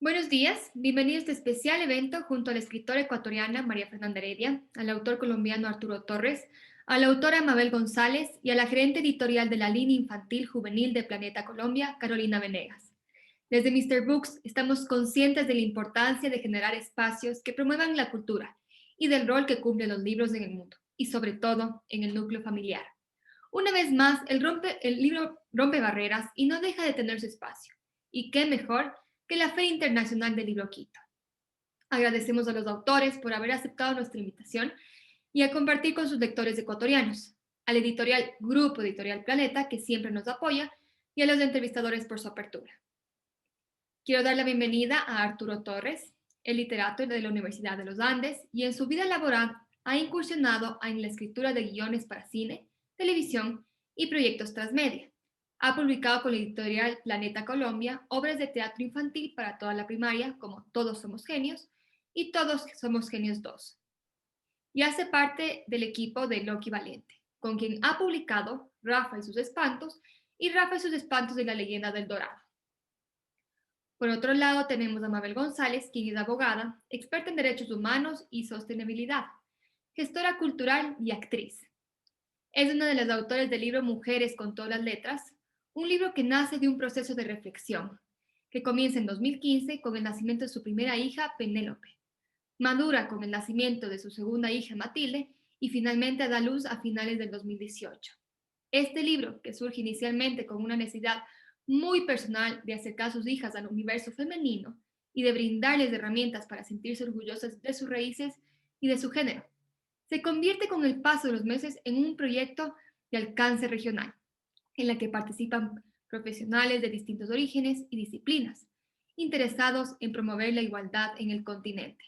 Buenos días, bienvenido a este especial evento junto a la escritora ecuatoriana María Fernanda Heredia, al autor colombiano Arturo Torres, a la autora Mabel González y a la gerente editorial de la línea infantil juvenil de Planeta Colombia, Carolina Venegas. Desde Mr. Books estamos conscientes de la importancia de generar espacios que promuevan la cultura y del rol que cumplen los libros en el mundo, y sobre todo en el núcleo familiar. Una vez más, el libro rompe barreras y no deja de tener su espacio. Y qué mejor que la Feria Internacional del Libro Quito. Agradecemos a los autores por haber aceptado nuestra invitación y a compartir con sus lectores ecuatorianos, al editorial Grupo Editorial Planeta, que siempre nos apoya, y a los entrevistadores por su apertura. Quiero dar la bienvenida a Arturo Torres, el literato de la Universidad de los Andes, y en su vida laboral ha incursionado en la escritura de guiones para cine, televisión y proyectos transmedia. Ha publicado con la editorial Planeta Colombia obras de teatro infantil para toda la primaria, como Todos somos genios y Todos somos genios 2. Y hace parte del equipo de Loki Valiente, con quien ha publicado Rafa y sus espantos y Rafa y sus espantos de la leyenda del Dorado. Por otro lado, tenemos a Mabel González, quien es abogada, experta en derechos humanos y sostenibilidad, gestora cultural y actriz. Es una de las autores del libro Mujeres con todas las letras, un libro que nace de un proceso de reflexión, que comienza en 2015 con el nacimiento de su primera hija, Penélope, madura con el nacimiento de su segunda hija, Matilde, y finalmente da luz a finales del 2018. Este libro, que surge inicialmente con una necesidad muy personal de acercar a sus hijas al universo femenino y de brindarles herramientas para sentirse orgullosas de sus raíces y de su género, se convierte con el paso de los meses en un proyecto de alcance regional, en la que participan profesionales de distintos orígenes y disciplinas, interesados en promover la igualdad en el continente.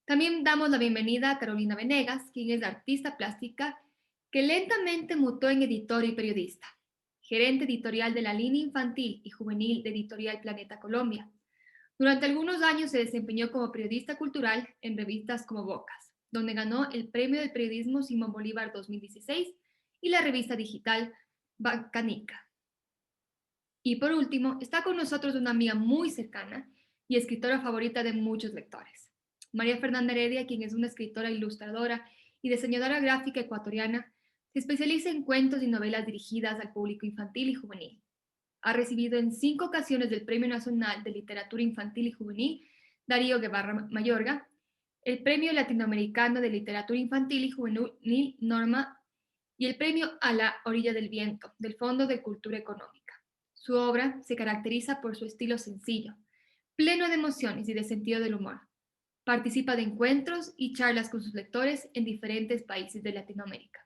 También damos la bienvenida a Carolina Venegas, quien es artista plástica que lentamente mutó en editor y periodista, gerente editorial de la línea infantil y juvenil de Editorial Planeta Colombia. Durante algunos años se desempeñó como periodista cultural en revistas como Bocas, donde ganó el Premio del Periodismo Simón Bolívar 2016 y la revista digital Bacanica. Y por último, está con nosotros una amiga muy cercana y escritora favorita de muchos lectores, María Fernanda Heredia, quien es una escritora, ilustradora y diseñadora gráfica ecuatoriana. Se especializa en cuentos y novelas dirigidas al público infantil y juvenil. Ha recibido en 5 ocasiones el Premio Nacional de Literatura Infantil y Juvenil Darío Guevara Mayorga, el Premio Latinoamericano de Literatura Infantil y Juvenil Norma y el Premio A la Orilla del Viento del Fondo de Cultura Económica. Su obra se caracteriza por su estilo sencillo, pleno de emociones y de sentido del humor. Participa de encuentros y charlas con sus lectores en diferentes países de Latinoamérica.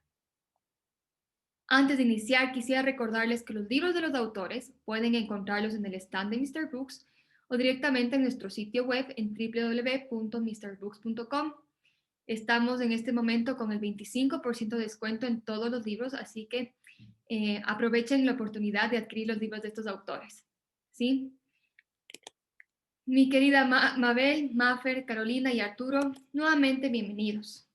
Antes de iniciar, quisiera recordarles que los libros de los autores pueden encontrarlos en el stand de Mr. Books o directamente en nuestro sitio web en www.mrbooks.com. Estamos en este momento con el 25% de descuento en todos los libros, así que aprovechen la oportunidad de adquirir los libros de estos autores. ¿Sí? Mi querida Mabel, Mafer, Carolina y Arturo, nuevamente bienvenidos.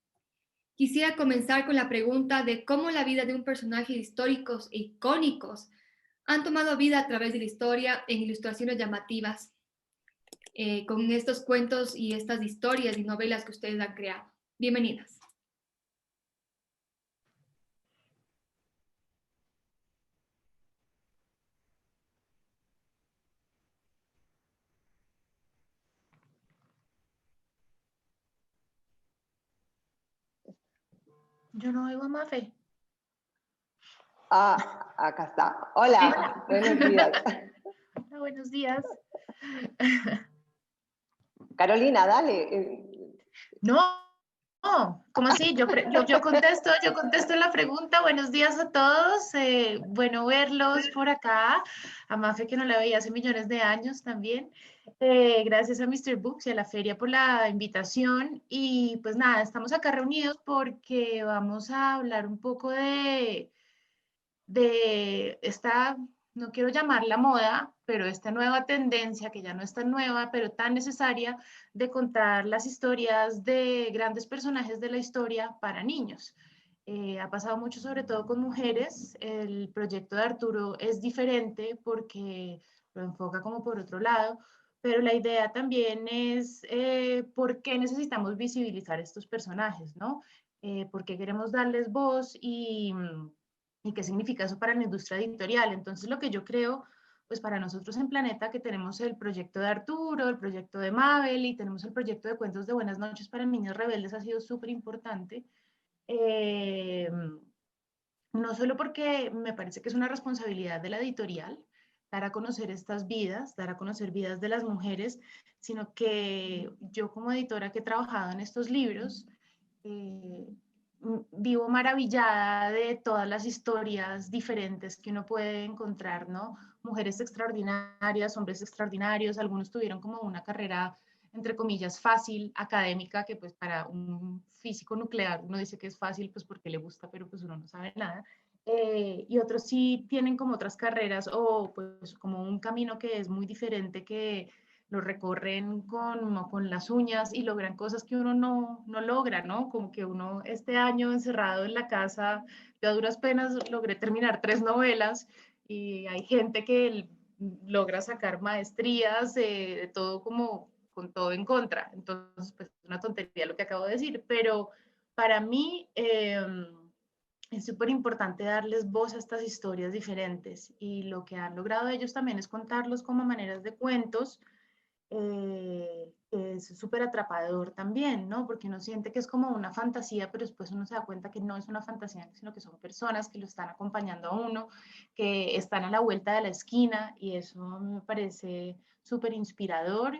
Quisiera comenzar con la pregunta de cómo la vida de un personaje históricos e icónicos han tomado vida a través de la historia en ilustraciones llamativas, con estos cuentos y estas historias y novelas que ustedes han creado. Bienvenidas. Yo no oigo a Mafe. Ah, acá está. Hola, buenos días. Hola, buenos días. Carolina, dale. No, ¿cómo así? Yo contesto la pregunta. Buenos días a todos. Bueno verlos por acá. A Mafe, que no la veía hace millones de años también. Gracias a Mr. Books y a la feria por la invitación. Y pues nada, estamos acá reunidos porque vamos a hablar un poco de esta, no quiero llamarla moda, pero esta nueva tendencia, que ya no es tan nueva, pero tan necesaria, de contar las historias de grandes personajes de la historia para niños. Ha pasado mucho, sobre todo con mujeres. El proyecto de Arturo es diferente porque lo enfoca como por otro lado, pero la idea también es por qué necesitamos visibilizar estos personajes, ¿no? ¿Por qué queremos darles voz y qué significa eso para la industria editorial? Entonces, lo que yo creo, pues para nosotros en Planeta, que tenemos el proyecto de Arturo, el proyecto de Mabel y tenemos el proyecto de cuentos de Buenas noches para niños rebeldes, ha sido súper importante. Eh, no solo porque me parece que es una responsabilidad de la editorial dar a conocer estas vidas, dar a conocer vidas de las mujeres, sino que yo como editora que he trabajado en estos libros, eh, vivo maravillada de todas las historias diferentes que uno puede encontrar, ¿no? Mujeres extraordinarias, hombres extraordinarios, algunos tuvieron como una carrera entre comillas, fácil, académica, que pues para un físico nuclear uno dice que es fácil, pues porque le gusta, pero pues uno no sabe nada. Y otros sí tienen como otras carreras o pues como un camino que es muy diferente, que lo recorren con las uñas y logran cosas que uno no logra, ¿no? Como que uno este año encerrado en la casa, yo a duras penas logré terminar 3 novelas y hay gente que logra sacar maestrías, de todo como con todo en contra. Entonces, pues es una tontería lo que acabo de decir, pero para mí es súper importante darles voz a estas historias diferentes y lo que han logrado ellos también es contarlos como maneras de cuentos. Es súper atrapador también, ¿no? Porque uno siente que es como una fantasía, pero después uno se da cuenta que no es una fantasía, sino que son personas que lo están acompañando a uno, que están a la vuelta de la esquina y eso me parece súper inspirador.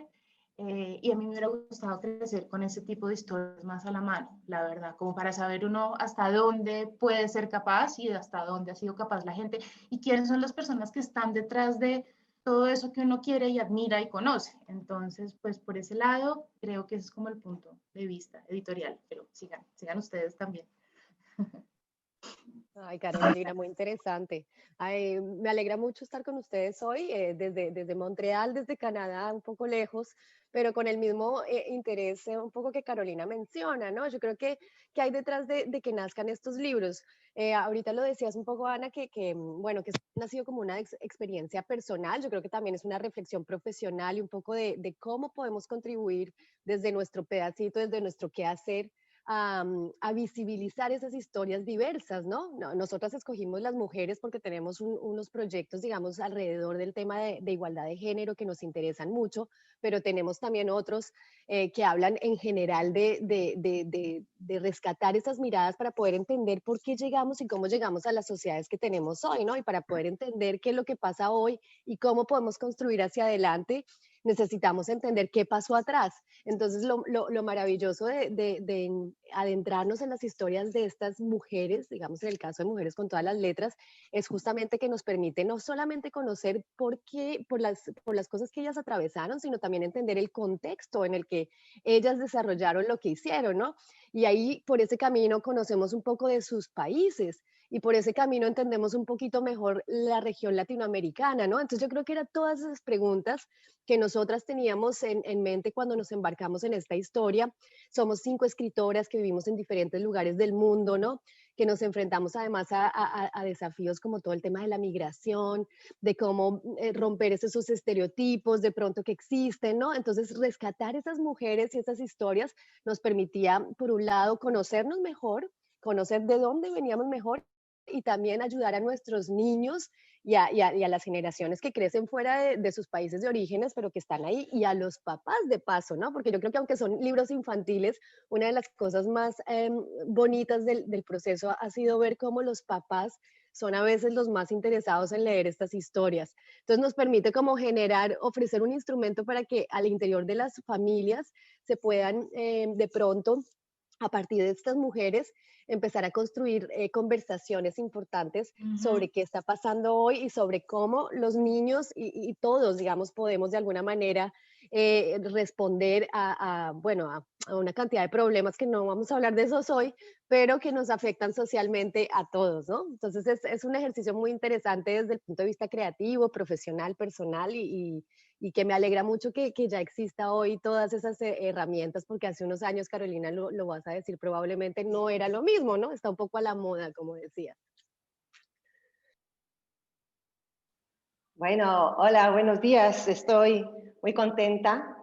Y a mí me hubiera gustado crecer con ese tipo de historias más a la mano, la verdad, como para saber uno hasta dónde puede ser capaz y hasta dónde ha sido capaz la gente y quiénes son las personas que están detrás de todo eso que uno quiere y admira y conoce. Entonces, pues por ese lado, creo que ese es como el punto de vista editorial, pero sigan ustedes también. Ay, Carolina, muy interesante. Ay, me alegra mucho estar con ustedes hoy, desde Montreal, desde Canadá, un poco lejos, pero con el mismo interés un poco que Carolina menciona, ¿no? Yo creo que hay detrás de que nazcan estos libros. Ahorita lo decías un poco, Ana, bueno, que ha sido como una experiencia personal. Yo creo que también es una reflexión profesional y un poco de cómo podemos contribuir desde nuestro pedacito, desde nuestro quehacer a visibilizar esas historias diversas, ¿no? Nosotras escogimos las mujeres porque tenemos unos proyectos, digamos, alrededor del tema de igualdad de género que nos interesan mucho, pero tenemos también otros que hablan en general de rescatar esas miradas para poder entender por qué llegamos y cómo llegamos a las sociedades que tenemos hoy, ¿no? Y para poder entender qué es lo que pasa hoy y cómo podemos construir hacia adelante, necesitamos entender qué pasó atrás. Entonces, lo maravilloso de adentrarnos en las historias de estas mujeres, digamos en el caso de Mujeres con todas las letras, es justamente que nos permite no solamente conocer por qué, por las cosas que ellas atravesaron, sino también entender el contexto en el que ellas desarrollaron lo que hicieron, ¿no? Y ahí, por ese camino, conocemos un poco de sus países y por ese camino entendemos un poquito mejor la región latinoamericana, ¿no? Entonces yo creo que eran todas esas preguntas que nosotras teníamos en mente cuando nos embarcamos en esta historia. Somos 5 escritoras que vivimos en diferentes lugares del mundo, ¿no? Que nos enfrentamos además a desafíos como todo el tema de la migración, de cómo romper esos estereotipos de pronto que existen, ¿no? Entonces, rescatar esas mujeres y esas historias nos permitía, por un lado, conocernos mejor, conocer de dónde veníamos mejor y también ayudar a nuestros niños y a las generaciones que crecen fuera de sus países de orígenes, pero que están ahí, y a los papás de paso, ¿no? Porque yo creo que aunque son libros infantiles, una de las cosas más bonitas del proceso ha sido ver cómo los papás son a veces los más interesados en leer estas historias. Entonces nos permite como generar, ofrecer un instrumento para que al interior de las familias se puedan de pronto a partir de estas mujeres, empezar a construir conversaciones importantes sobre qué está pasando hoy y sobre cómo los niños y todos, digamos, podemos de alguna manera responder bueno, a una cantidad de problemas que no vamos a hablar de esos hoy, pero que nos afectan socialmente a todos, ¿no? Entonces es un ejercicio muy interesante desde el punto de vista creativo, profesional, personal y que me alegra mucho que ya exista hoy todas esas herramientas, porque hace unos años, Carolina, lo vas a decir, probablemente no era lo mismo, ¿no? Está un poco a la moda, como decía. Bueno, hola, buenos días. Estoy muy contenta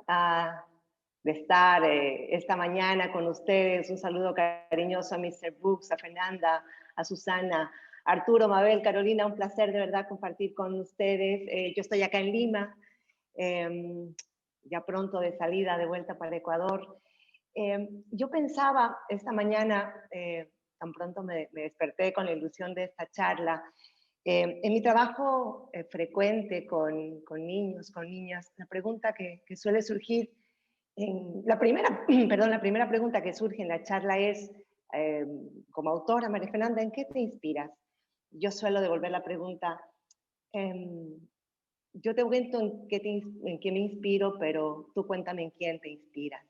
de estar esta mañana con ustedes. Un saludo cariñoso a Mr. Brooks, a Fernanda, a Susana, Arturo, Mabel, Carolina, un placer de verdad compartir con ustedes. Yo estoy acá en Lima, ya pronto de salida, de vuelta para Ecuador. Yo pensaba esta mañana, tan pronto me desperté con la ilusión de esta charla, en mi trabajo frecuente con niños, con niñas, la pregunta que suele surgir, la primera pregunta que surge en la charla es, como autora, María Fernanda, ¿en qué te inspiras? Yo suelo devolver la pregunta, yo te cuento en qué me inspiro, pero tú cuéntame en quién te inspiras.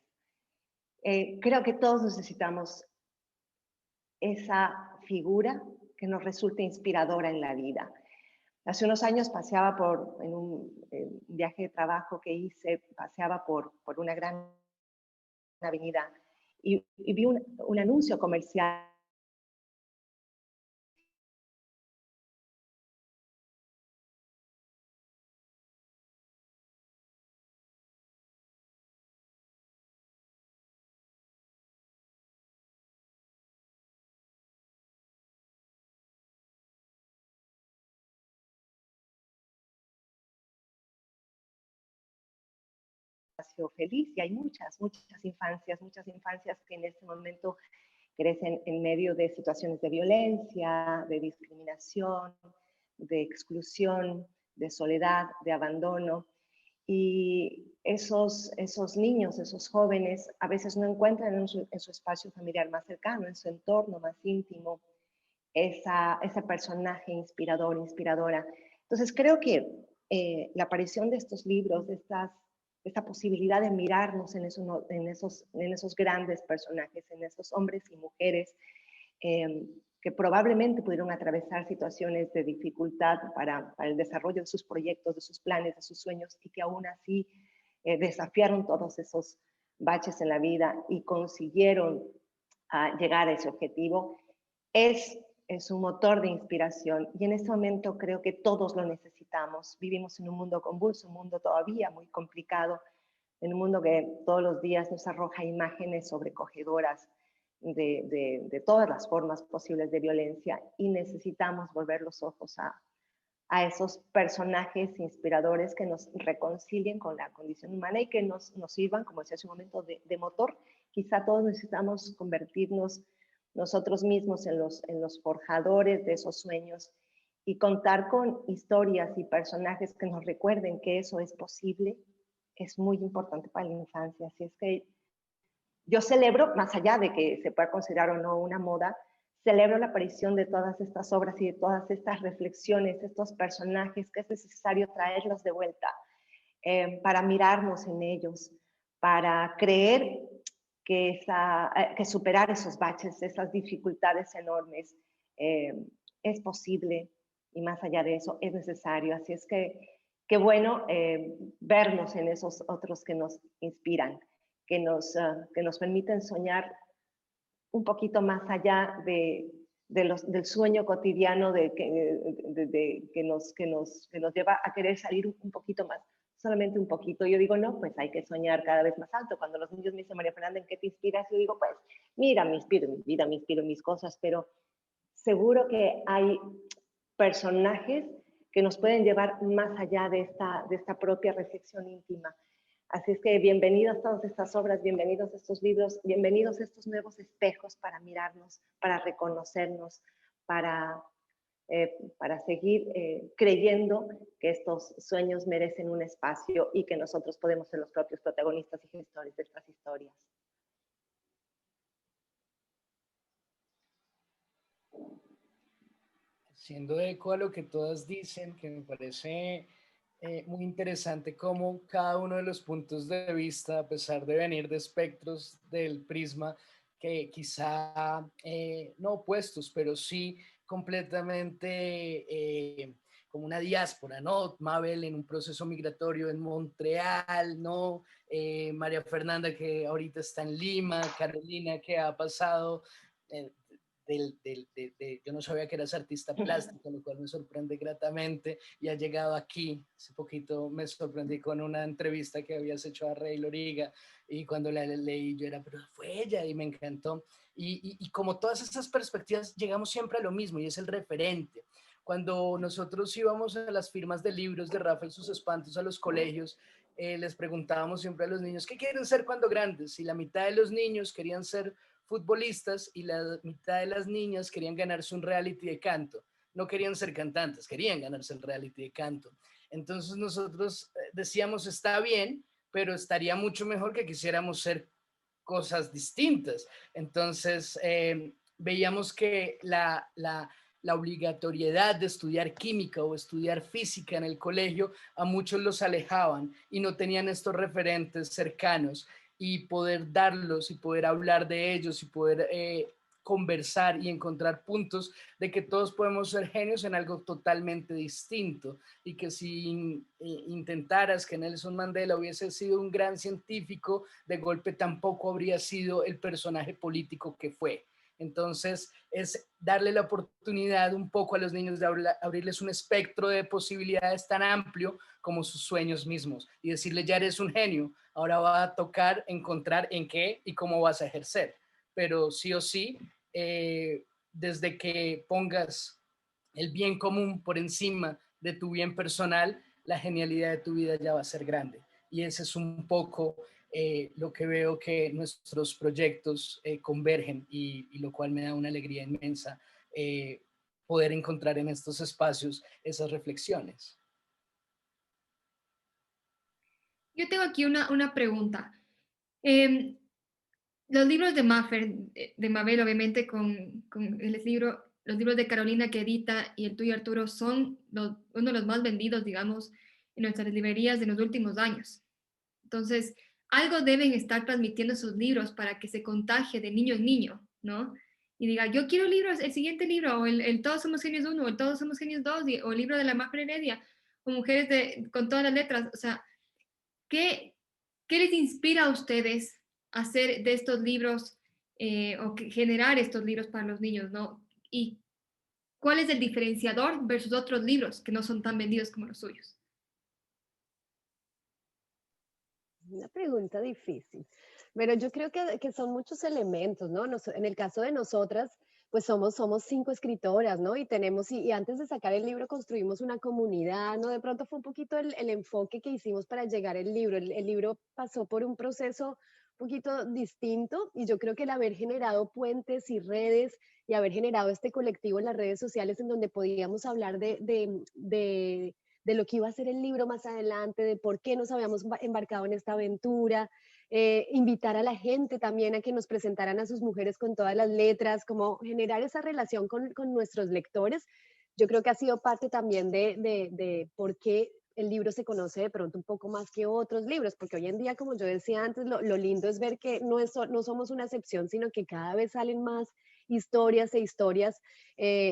Creo que todos necesitamos esa figura que nos resulte inspiradora en la vida. Hace unos años paseaba en un viaje de trabajo que hice, paseaba por una gran avenida y vi un anuncio comercial feliz y hay muchas infancias que en este momento crecen en medio de situaciones de violencia, de discriminación, de exclusión, de soledad, de abandono. Y esos niños, esos jóvenes, a veces no encuentran en su espacio familiar más cercano, en su entorno más íntimo, ese personaje inspirador, inspiradora. Entonces creo que la aparición de estos libros, de esta posibilidad de mirarnos en esos grandes personajes, en esos hombres y mujeres que probablemente pudieron atravesar situaciones de dificultad para el desarrollo de sus proyectos, de sus planes, de sus sueños, y que aún así desafiaron todos esos baches en la vida y consiguieron llegar a ese objetivo, es un motor de inspiración. Y en este momento creo que todos lo necesitamos. Vivimos en un mundo convulso, un mundo todavía muy complicado, en un mundo que todos los días nos arroja imágenes sobrecogedoras de todas las formas posibles de violencia, y necesitamos volver los ojos a esos personajes inspiradores que nos reconcilien con la condición humana y que nos sirvan, como decía hace un momento, de motor. Quizá todos necesitamos convertirnos nosotros mismos en los forjadores de esos sueños y contar con historias y personajes que nos recuerden que eso es posible. Es muy importante para la infancia. Así es que yo celebro, más allá de que se pueda considerar o no una moda, celebro la aparición de todas estas obras y de todas estas reflexiones, estos personajes, que es necesario traerlos de vuelta para mirarnos en ellos, para creer que superar esos baches, esas dificultades enormes, es posible, y más allá de eso es necesario. Así es que qué bueno vernos en esos otros que nos inspiran, que nos permiten soñar un poquito más allá del sueño cotidiano que nos lleva a querer salir un poquito más, solamente un poquito. Yo digo, no, pues hay que soñar cada vez más alto. Cuando los niños me dicen, María Fernanda, ¿en qué te inspiras? Yo digo, pues mira, me inspiro en mi vida, me inspiro en mis cosas, pero seguro que hay personajes que nos pueden llevar más allá de esta propia reflexión íntima. Así es que bienvenidos a todas estas obras, bienvenidos a estos libros, bienvenidos a estos nuevos espejos para mirarnos, para reconocernos, para seguir creyendo que estos sueños merecen un espacio y que nosotros podemos ser los propios protagonistas y gestores de estas historias. Siendo eco a lo que todas dicen, que me parece muy interesante cómo cada uno de los puntos de vista, a pesar de venir de espectros del prisma, que quizá no opuestos, pero sí completamente como una diáspora, ¿no? Mabel en un proceso migratorio en Montreal, ¿no? María Fernanda que ahorita está en Lima, Carolina que ha pasado... yo no sabía que eras artista plástico, lo cual me sorprende gratamente, y has llegado aquí. Hace poquito me sorprendí con una entrevista que habías hecho a Rey Loriga, y cuando la leí yo era, pero fue ella, y me encantó. Y como todas esas perspectivas, llegamos siempre a lo mismo, y es el referente. Cuando nosotros íbamos a las firmas de libros de Rafael Sus Espantos a los colegios, les preguntábamos siempre a los niños, ¿qué quieren ser cuando grandes? Y la mitad de los niños querían ser futbolistas y la mitad de las niñas querían ganarse un reality de canto. No querían ser cantantes, querían ganarse el reality de canto. Entonces nosotros decíamos, está bien, pero estaría mucho mejor que quisiéramos ser cosas distintas. Entonces veíamos que la obligatoriedad de estudiar química o estudiar física en el colegio a muchos los alejaban y no tenían estos referentes cercanos, y poder darlos y poder hablar de ellos y poder conversar y encontrar puntos de que todos podemos ser genios en algo totalmente distinto, y que si intentaras que Nelson Mandela hubiese sido un gran científico, de golpe tampoco habría sido el personaje político que fue. Entonces es darle la oportunidad un poco a los niños de abrirles un espectro de posibilidades tan amplio como sus sueños mismos, y decirle, ya eres un genio, ahora va a tocar encontrar en qué y cómo vas a ejercer. Pero sí o sí, desde que pongas el bien común por encima de tu bien personal, la genialidad de tu vida ya va a ser grande. Y ese es un poco lo que veo que nuestros proyectos convergen, y lo cual me da una alegría inmensa poder encontrar en estos espacios esas reflexiones. Yo tengo aquí una pregunta. Eh, los libros de Maffer, de Mabel, obviamente, con los libros de Carolina que edita y el tuyo, Arturo, son uno de los más vendidos, digamos, en nuestras librerías de los últimos años. Entonces, algo deben estar transmitiendo esos libros para que se contagie de niño en niño, ¿no? Y diga, yo quiero libros, el siguiente libro, o el Todos Somos Genios 1, o el Todos Somos Genios 2, o el libro de la Maffer Heredia, o Mujeres con todas las letras. O sea, ¿qué, qué les inspira a ustedes a hacer de estos libros generar estos libros para los niños, ¿no? ¿Y cuál es el diferenciador versus otros libros que no son tan vendidos como los suyos? Una pregunta difícil, pero yo creo que son muchos elementos, ¿no? En el caso de nosotras, pues somos 5 escritoras, ¿no? Y tenemos, y antes de sacar el libro construimos una comunidad, ¿no? De pronto fue un poquito el enfoque que hicimos para llegar al libro. El libro pasó por un proceso un poquito distinto, y yo creo que el haber generado puentes y redes y haber generado este colectivo en las redes sociales en donde podíamos hablar de lo que iba a ser el libro más adelante, de por qué nos habíamos embarcado en esta aventura, invitar a la gente también a que nos presentaran a sus mujeres con todas las letras, como generar esa relación con nuestros lectores. Yo creo que ha sido parte también de por qué el libro se conoce de pronto un poco más que otros libros, porque hoy en día, como yo decía antes, lo lindo es ver que no somos una excepción, sino que cada vez salen más historias e historias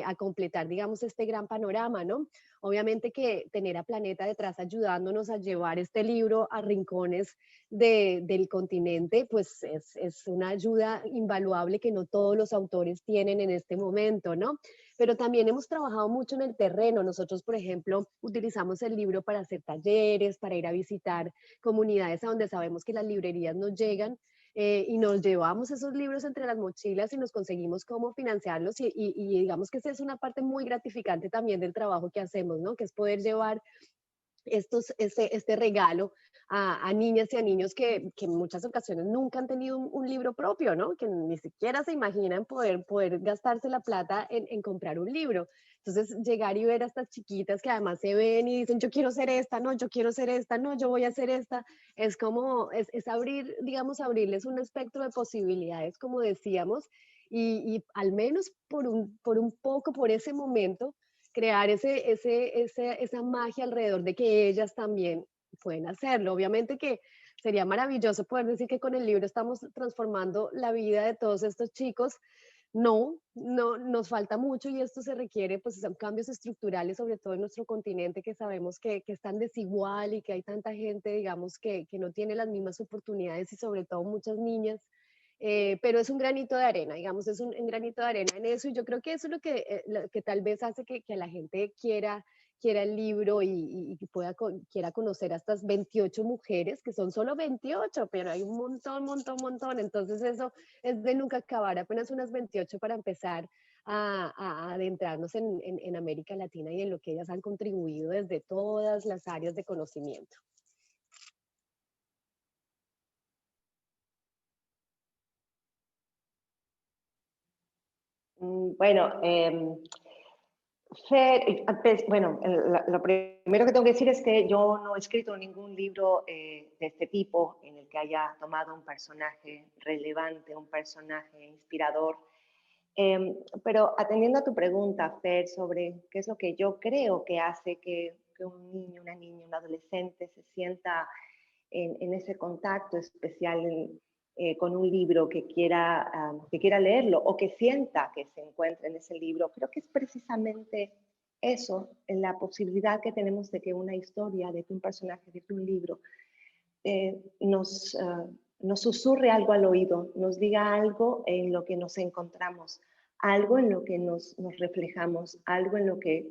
a completar, digamos, este gran panorama, ¿no? Obviamente que tener a Planeta detrás ayudándonos a llevar este libro a rincones del continente, pues es una ayuda invaluable que no todos los autores tienen en este momento, ¿no? Pero también hemos trabajado mucho en el terreno. Nosotros, por ejemplo, utilizamos el libro para hacer talleres, para ir a visitar comunidades a donde sabemos que las librerías no llegan, y nos llevamos esos libros entre las mochilas y nos conseguimos cómo financiarlos, y digamos que esa es una parte muy gratificante también del trabajo que hacemos, ¿no? Que es poder llevar este regalo a niñas y a niños que en muchas ocasiones nunca han tenido un libro propio, ¿no? Que ni siquiera se imaginan poder gastarse la plata en comprar un libro. Entonces, llegar y ver a estas chiquitas que además se ven y dicen, yo quiero ser esta, no, yo quiero ser esta, no, yo voy a ser esta, es como, es abrir, digamos, abrirles un espectro de posibilidades, como decíamos, y al menos por un poco, por ese momento, crear esa magia alrededor de que ellas también pueden hacerlo. Obviamente que sería maravilloso poder decir que con el libro estamos transformando la vida de todos estos chicos. No, nos falta mucho, y esto se requiere, pues son cambios estructurales, sobre todo en nuestro continente, que sabemos que es tan desigual y que hay tanta gente, digamos, que no tiene las mismas oportunidades, y sobre todo muchas niñas pero es un granito de arena, digamos, es un granito de arena en eso, y yo creo que eso es lo que tal vez hace que la gente quiera el libro y pueda, quiera conocer a estas 28 mujeres, que son solo 28, pero hay un montón, montón, montón, entonces eso es de nunca acabar, apenas unas 28 para empezar a adentrarnos en América Latina y en lo que ellas han contribuido desde todas las áreas de conocimiento. Bueno, Fer, bueno, lo primero que tengo que decir es que yo no he escrito ningún libro de este tipo en el que haya tomado un personaje relevante, un personaje inspirador. Pero atendiendo a tu pregunta, Fer, sobre qué es lo que yo creo que hace que un niño, una niña, un adolescente se sienta en ese contacto especial con un libro que quiera leerlo o que sienta que se encuentra en ese libro, creo que es precisamente eso, en la posibilidad que tenemos de que una historia, de que un personaje, de que un libro nos susurre algo al oído, nos diga algo en lo que nos encontramos, algo en lo que nos reflejamos, algo en lo que,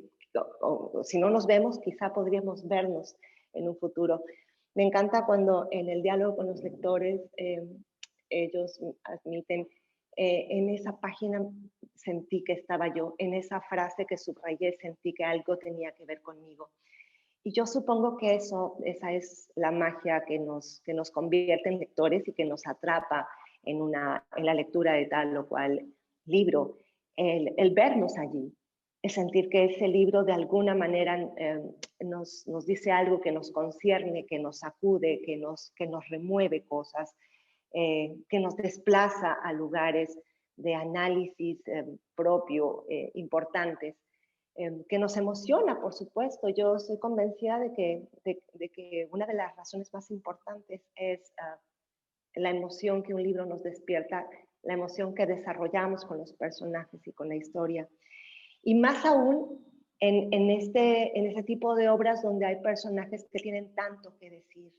o si no nos vemos, quizá podríamos vernos en un futuro. Me encanta cuando en el diálogo con los lectores ellos admiten, en esa página sentí que estaba yo, en esa frase que subrayé sentí que algo tenía que ver conmigo. Y yo supongo que esa es la magia que nos convierte en lectores y que nos atrapa en la lectura de tal o cual libro. El vernos allí, el sentir que ese libro de alguna manera nos dice algo que nos concierne, que nos sacude, que nos remueve cosas, que nos desplaza a lugares de análisis propio importantes. Que nos emociona, por supuesto. Yo estoy convencida de que una de las razones más importantes es la emoción que un libro nos despierta, la emoción que desarrollamos con los personajes y con la historia. Y más aún en este tipo de obras donde hay personajes que tienen tanto que decir,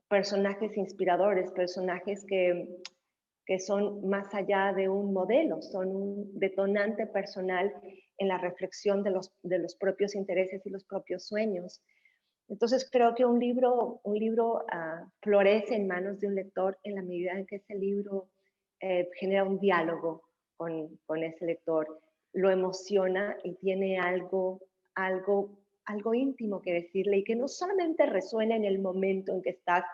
personajes inspiradores, personajes que son más allá de un modelo, son un detonante personal en la reflexión de los propios intereses y los propios sueños. Entonces creo que un libro florece en manos de un lector en la medida en que ese libro genera un diálogo con ese lector, lo emociona y tiene algo íntimo que decirle y que no solamente resuena en el momento en que estás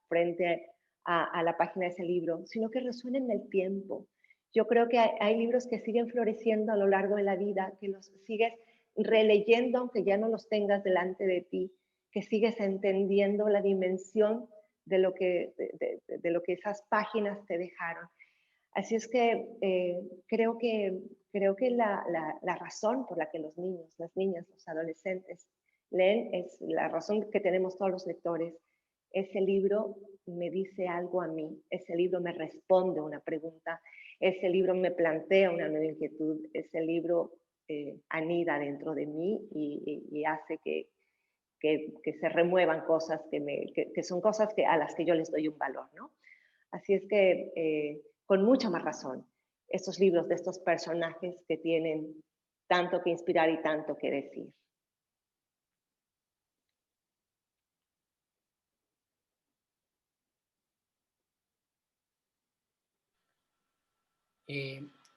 frente a la página de ese libro, sino que resuena en el tiempo. Yo creo que hay libros que siguen floreciendo a lo largo de la vida, que los sigues releyendo aunque ya no los tengas delante de ti, que sigues entendiendo la dimensión de lo que esas páginas te dejaron. Así es que creo que la razón por la que los niños, las niñas, los adolescentes leen es la razón que tenemos todos los lectores. Ese libro me dice algo a mí, ese libro me responde una pregunta, ese libro me plantea una nueva inquietud, ese libro anida dentro de mí y hace que se remuevan cosas que son cosas a las que yo les doy un valor, ¿no? Así es que, con mucha más razón, estos libros de estos personajes que tienen tanto que inspirar y tanto que decir.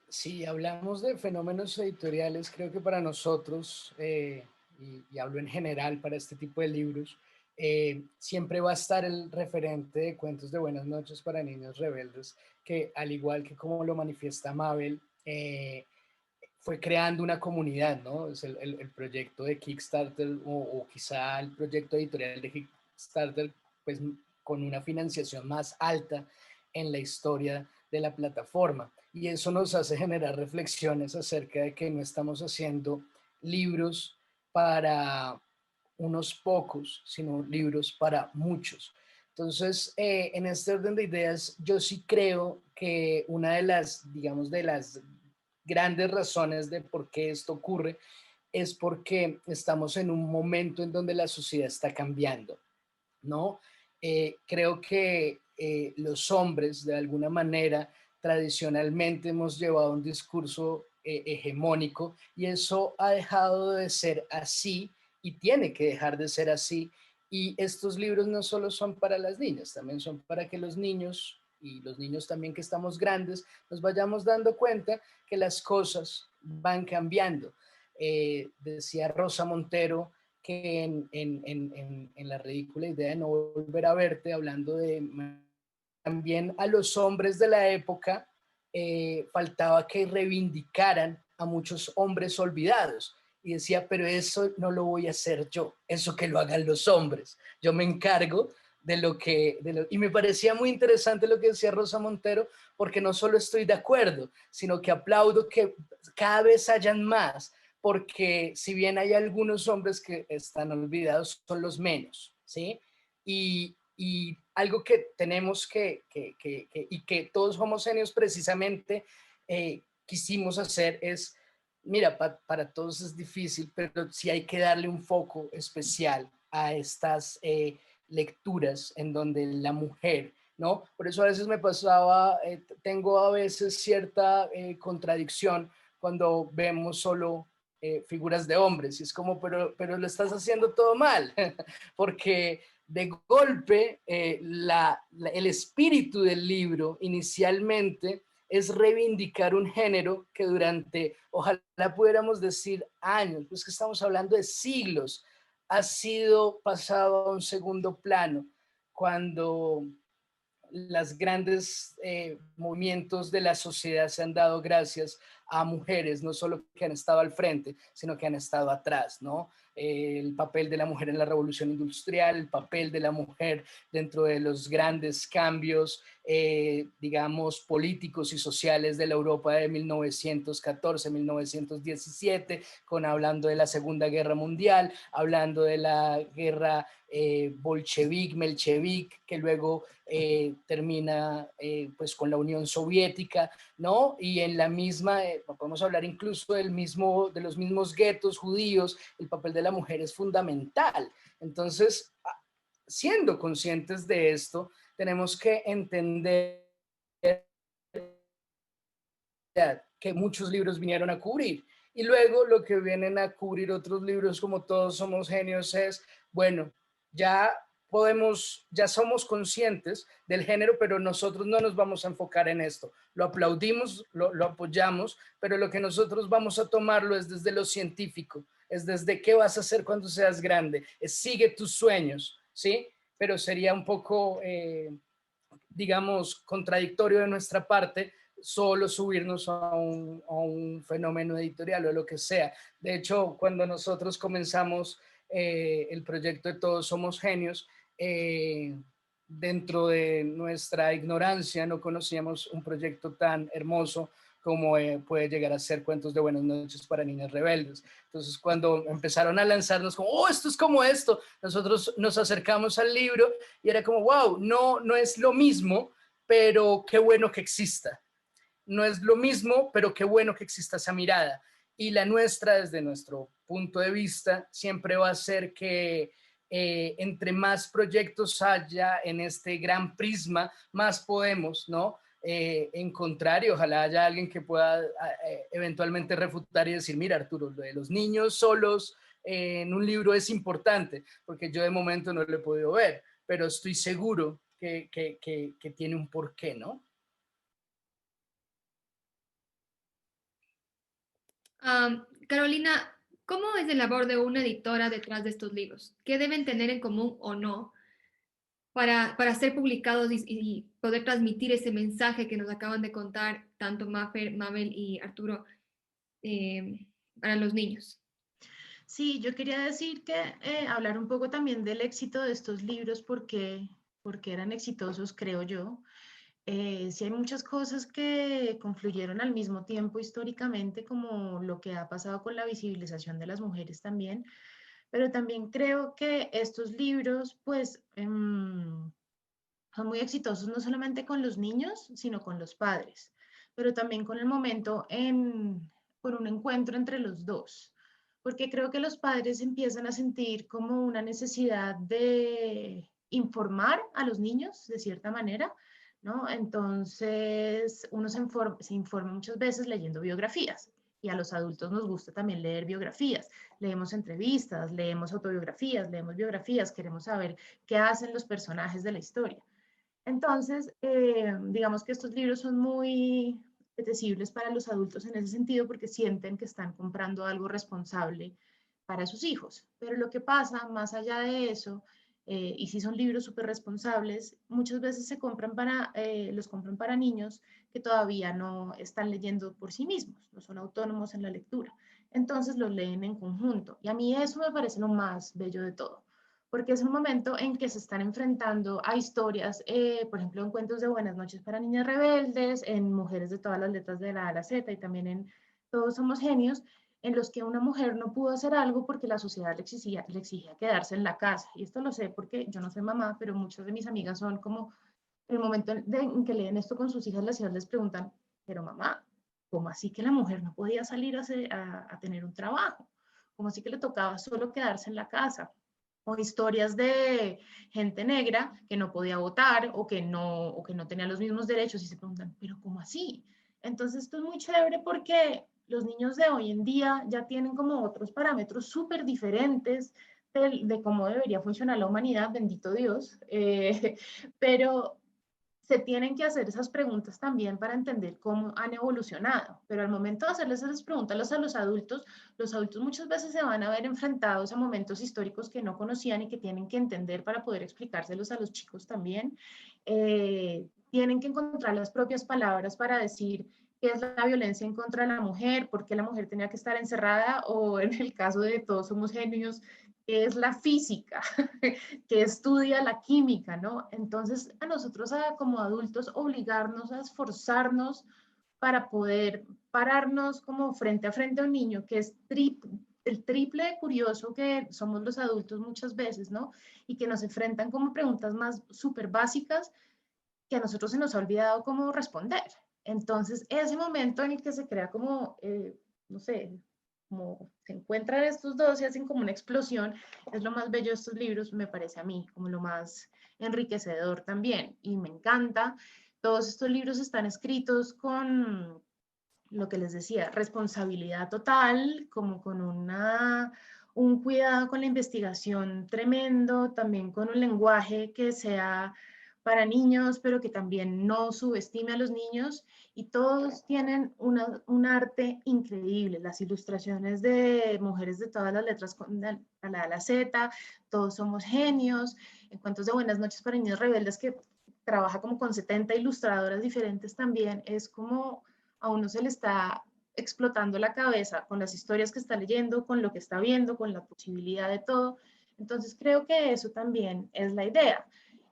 Si hablamos de fenómenos editoriales, creo que para nosotros, y hablo en general para este tipo de libros, siempre va a estar el referente de Cuentos de Buenas Noches para Niños Rebeldes, que al igual que como lo manifiesta Mabel, fue creando una comunidad, ¿no? Es el proyecto de Kickstarter o quizá el proyecto editorial de Kickstarter, pues con una financiación más alta en la historia de la plataforma. Y eso nos hace generar reflexiones acerca de que no estamos haciendo libros para unos pocos, sino libros para muchos. Entonces, en este orden de ideas, yo sí creo que una de las, digamos, de las grandes razones de por qué esto ocurre es porque estamos en un momento en donde la sociedad está cambiando, ¿no? Creo que los hombres, de alguna manera, tradicionalmente hemos llevado un discurso hegemónico y eso ha dejado de ser así y tiene que dejar de ser así. Y estos libros no solo son para las niñas, también son para que los niños y los niños también que estamos grandes nos vayamos dando cuenta que las cosas van cambiando. Decía Rosa Montero que en la ridícula idea de no volver a verte, hablando de también a los hombres de la época, faltaba que reivindicaran a muchos hombres olvidados. Y decía, pero eso no lo voy a hacer yo, eso que lo hagan los hombres. Yo me encargo de lo que... Y me parecía muy interesante lo que decía Rosa Montero, porque no solo estoy de acuerdo, sino que aplaudo que cada vez hayan más, porque si bien hay algunos hombres que están olvidados, son los menos, ¿sí? Y algo que tenemos y que todos homogéneos precisamente quisimos hacer es, mira, para todos es difícil, pero sí hay que darle un foco especial a estas lecturas en donde la mujer, ¿no? Por eso a veces me pasaba, tengo a veces cierta contradicción cuando vemos solo figuras de hombres, y es como, pero lo estás haciendo todo mal, porque de golpe el espíritu del libro inicialmente es reivindicar un género que durante, ojalá pudiéramos decir años, pues que estamos hablando de siglos, ha sido pasado a un segundo plano, cuando los grandes movimientos de la sociedad se han dado gracias a mujeres, no solo que han estado al frente, sino que han estado atrás, ¿no? El papel de la mujer en la revolución industrial, el papel de la mujer dentro de los grandes cambios, digamos, políticos y sociales de la Europa de 1914, 1917, hablando de la Segunda Guerra Mundial, hablando de la guerra bolchevique, melchevik, que luego termina pues con la Unión Soviética, ¿no? Y en la misma, podemos hablar incluso de los mismos guetos judíos, el papel de la mujer es fundamental. Entonces, siendo conscientes de esto, tenemos que entender que muchos libros vinieron a cubrir. Y luego lo que vienen a cubrir otros libros como Todos somos genios es, bueno, ya ya somos conscientes del género, pero nosotros no nos vamos a enfocar en esto. Lo aplaudimos, lo apoyamos, pero lo que nosotros vamos a tomarlo es desde lo científico, es desde qué vas a hacer cuando seas grande, es sigue tus sueños, ¿sí? Pero sería un poco, digamos, contradictorio de nuestra parte solo subirnos a un fenómeno editorial o lo que sea. De hecho, cuando nosotros comenzamos el proyecto de Todos Somos Genios, dentro de nuestra ignorancia no conocíamos un proyecto tan hermoso como puede llegar a ser Cuentos de Buenas Noches para Niñas Rebeldes. Entonces, cuando empezaron a lanzarnos como, oh, esto es como esto, nosotros nos acercamos al libro y era como, wow, no es lo mismo, pero qué bueno que exista. No es lo mismo, pero qué bueno que exista esa mirada. Y la nuestra, desde nuestro punto de vista, siempre va a ser que entre más proyectos haya en este gran prisma, más podemos, ¿no? Encontrar, y ojalá haya alguien que pueda eventualmente refutar y decir, mira, Arturo, lo de los niños solos en un libro es importante, porque yo de momento no lo he podido ver, pero estoy seguro que tiene un porqué, ¿no? Carolina, ¿cómo es la labor de una editora detrás de estos libros? ¿Qué deben tener en común o no para ser publicados y poder transmitir ese mensaje que nos acaban de contar tanto Mafer, Mabel y Arturo para los niños? Sí, yo quería decir que hablar un poco también del éxito de estos libros, porque eran exitosos, creo yo. Sí hay muchas cosas que confluyeron al mismo tiempo históricamente, como lo que ha pasado con la visibilización de las mujeres también, pero también creo que estos libros, pues, son muy exitosos no solamente con los niños, sino con los padres, pero también con el momento por un encuentro entre los dos, porque creo que los padres empiezan a sentir como una necesidad de informar a los niños de cierta manera, ¿no? Entonces, uno se informa muchas veces leyendo biografías. Y a los adultos nos gusta también leer biografías. Leemos entrevistas, leemos autobiografías, leemos biografías, queremos saber qué hacen los personajes de la historia. Entonces, digamos que estos libros son muy apetecibles para los adultos en ese sentido porque sienten que están comprando algo responsable para sus hijos. Pero lo que pasa, más allá de eso, y si son libros súper responsables, muchas veces los compran para niños que todavía no están leyendo por sí mismos, no son autónomos en la lectura. Entonces los leen en conjunto. Y a mí eso me parece lo más bello de todo porque es un momento en que se están enfrentando a historias, por ejemplo, en cuentos de Buenas noches para niñas rebeldes, en Mujeres de todas las letras de la A a la Z y también en Todos somos genios, en los que una mujer no pudo hacer algo porque la sociedad le exigía quedarse en la casa. Y esto lo sé porque yo no soy mamá, pero muchas de mis amigas son como, el momento en que leen esto con sus hijas, las hijas les preguntan, pero mamá, ¿cómo así que la mujer no podía salir a tener un trabajo? ¿Cómo así que le tocaba solo quedarse en la casa? O historias de gente negra que no podía votar o que no tenía los mismos derechos y se preguntan, pero ¿cómo así? Entonces esto es muy chévere porque los niños de hoy en día ya tienen como otros parámetros súper diferentes de cómo debería funcionar la humanidad, bendito Dios, pero se tienen que hacer esas preguntas también para entender cómo han evolucionado. Pero al momento de hacerles esas preguntas a los adultos muchas veces se van a ver enfrentados a momentos históricos que no conocían y que tienen que entender para poder explicárselos a los chicos también. Tienen que encontrar las propias palabras para decir qué es la violencia en contra de la mujer, por qué la mujer tenía que estar encerrada, o en el caso de Todos somos genios, qué es la física, que estudia la química, ¿no? Entonces, a nosotros como adultos obligarnos a esforzarnos para poder pararnos como frente a frente a un niño que es el triple de curioso que somos los adultos muchas veces, ¿no? Y que nos enfrentan como preguntas más súper básicas que a nosotros se nos ha olvidado cómo responder. Entonces, ese momento en el que se crea como, no sé, como se encuentran estos dos y hacen como una explosión, es lo más bello de estos libros, me parece a mí, como lo más enriquecedor también. Y me encanta. Todos estos libros están escritos con lo que les decía, responsabilidad total, como con un cuidado con la investigación tremendo, también con un lenguaje que sea para niños, pero que también no subestime a los niños, y todos tienen un arte increíble. Las ilustraciones de Mujeres de todas las letras a la Z, Todos somos genios, en Cuentos de Buenas noches para niños rebeldes, que trabaja como con 70 ilustradoras diferentes también, es como a uno se le está explotando la cabeza con las historias que está leyendo, con lo que está viendo, con la posibilidad de todo. Entonces creo que eso también es la idea.